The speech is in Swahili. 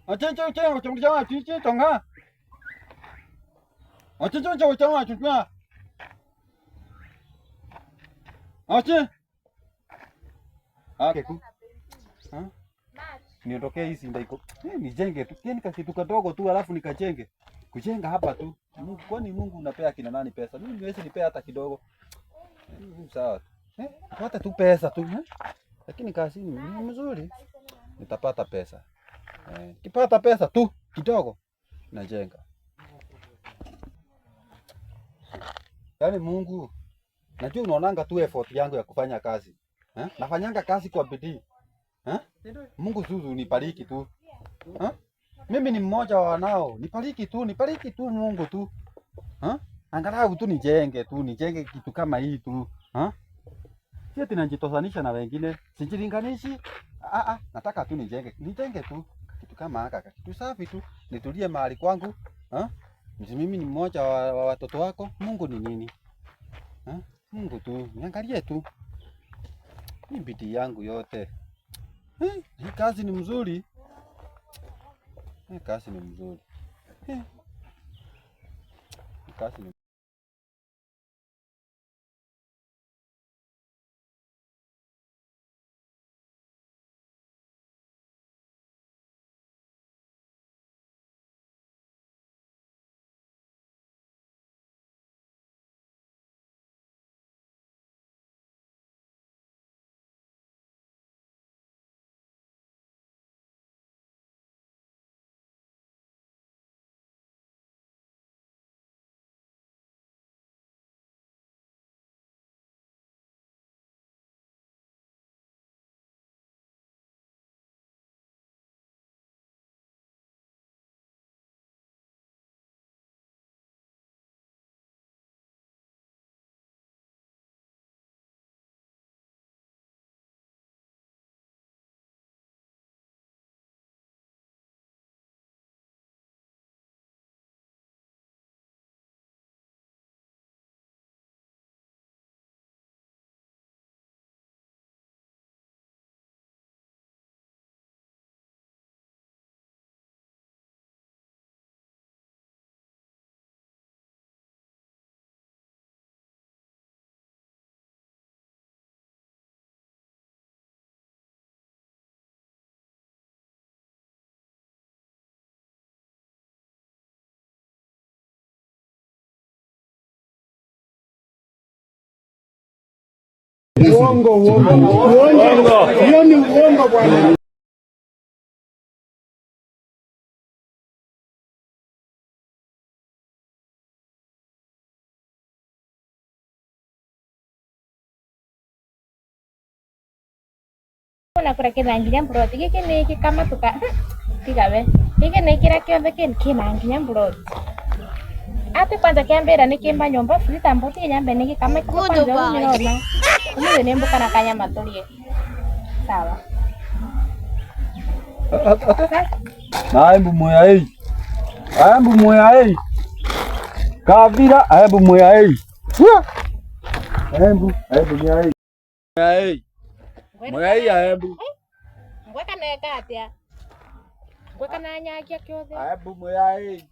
Chơi chơi chơi chúng ta chơi chơi tổng ha. Chơi chơi chơi chúng ta. Chơi. Keku. Niondokee hizi ndaiko. Nijenge tu. Kieni kitu kadogo tu alafu nikajenge. Kujenga hapa tu. Kwani Mungu unapea kina nani pesa? Mimi niwezi nipea hata kidogo. Sawa. Pata tu pesa tu. Lakini kazi ni mzuri. Nitapata pesa. Kipata pesa tu kidogo najenga. Yaani Mungu, najua unaonanga tu effort yangu ya kufanya kazi. Nafanyanga kazi kwa bidii. Mungu Zuzu nibariki tu. Mimi ni mmoja wa wanao. Nibariki tu Mungu tu. Angalau tu nijenge kitu kama hii tu. Sio tunajitosanisha na wengine. Sijilinganishi. Nataka tu nijenge tu kitu kama haka, kitu safi tu. Nitulie mahali kwangu. Mimi ni mmoja wa watoto wako. Mungu ni nini? Mungu tu, niangalie tu. Ni bidii yangu yote. Hii kazi ni mzuri. Kazi ni mzuri. Kazi ni uongo. Hiyo ni uongo bwana. Nakura kinanginya mburoti giki niki kama tuka tigawe giki nikira kiothe kinanginya mburoti ati kwanza kiambira nikimba nyumba frita mbuti nyambe niki kama kwanza unaona mimi ni mbuka na kanyama tulie sawa Naembu moya hii kavira aembu moya hii aembu moya hii moya hii aembu ngweka neka atia ngweka na nyakia kiothe aembu moya hii